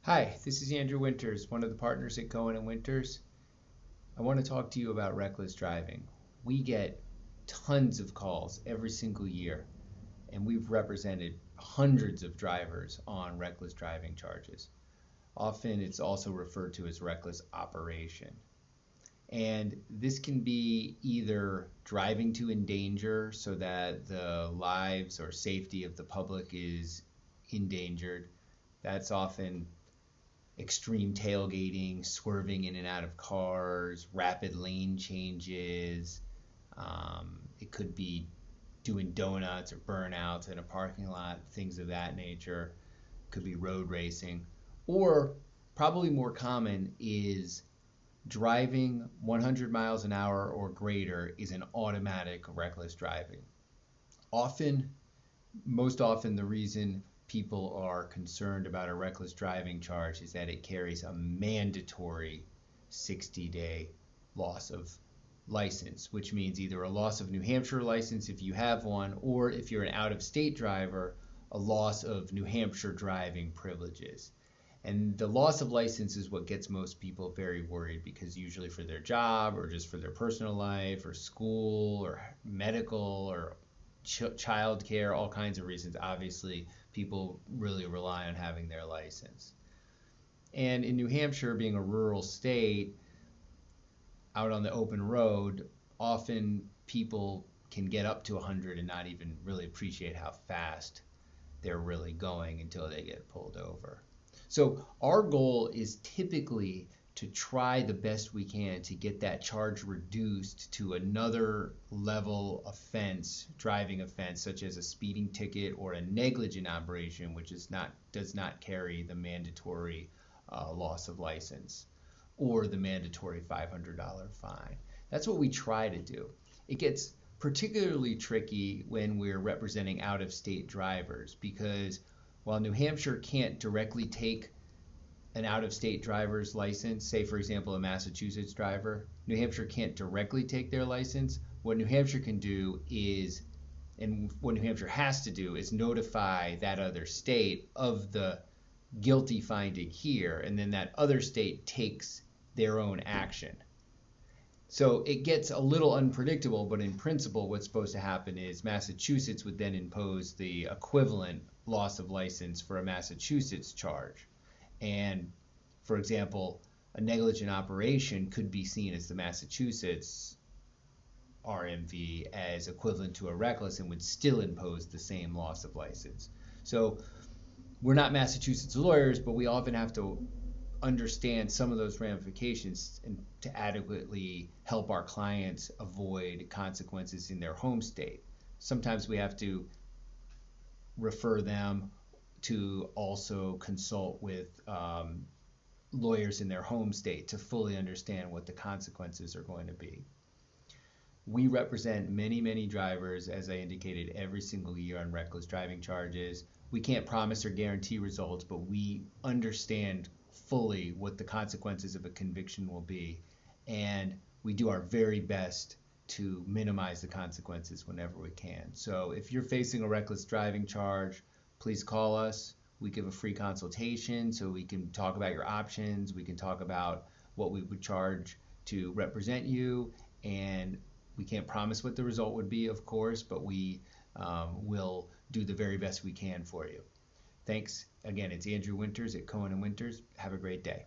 Hi, this is Andrew Winters, one of the partners at Cohen Winters. I want to talk to you about reckless driving. We get tons of calls every single year, and we've represented hundreds of drivers on reckless driving charges. Often it's also referred to as reckless operation. And this can be either driving to endanger so that the lives or safety of the public is endangered. That's often extreme tailgating, swerving in and out of cars, rapid lane changes. It could be doing donuts or burnouts in a parking lot, things of that nature. Could be road racing. Or probably more common is driving 100 miles an hour or greater is an automatic reckless driving. Most often, the reason people are concerned about a reckless driving charge is that it carries a mandatory 60-day loss of license, which means either a loss of New Hampshire license if you have one, or if you're an out-of-state driver, a loss of New Hampshire driving privileges. And the loss of license is what gets most people very worried, because usually for their job or just for their personal life or school or medical or child care, all kinds of reasons, obviously people really rely on having their license. And in New Hampshire, being a rural state, out on the open road, often people can get up to 100 and not even really appreciate how fast they're really going until they get pulled over. So our goal is typically to try the best we can to get that charge reduced to another level offense, driving offense, such as a speeding ticket or a negligent operation, which does not carry the mandatory loss of license or the mandatory $500 fine. That's what we try to do. It gets particularly tricky when we're representing out-of-state drivers, because while New Hampshire can't directly take an out-of-state driver's license, say for example a Massachusetts driver, New Hampshire can't directly take their license. What New Hampshire can do is, and what New Hampshire has to do, is notify that other state of the guilty finding here, and then that other state takes their own action. So it gets a little unpredictable, but in principle what's supposed to happen is Massachusetts would then impose the equivalent loss of license for a Massachusetts charge. And for example, a negligent operation could be seen as the Massachusetts RMV as equivalent to a reckless and would still impose the same loss of license. So we're not Massachusetts lawyers, but we often have to understand some of those ramifications and to adequately help our clients avoid consequences in their home state. Sometimes we have to refer them to also consult with lawyers in their home state to fully understand what the consequences are going to be. We represent many, many drivers, as I indicated, every single year on reckless driving charges. We can't promise or guarantee results, but we understand fully what the consequences of a conviction will be, and we do our very best to minimize the consequences whenever we can. So if you're facing a reckless driving charge, please call us. We give a free consultation so we can talk about your options. We can talk about what we would charge to represent you, and we can't promise what the result would be, of course, but we will do the very best we can for you. Thanks. Again, it's Andrew Winters at Cohen Winters. Have a great day.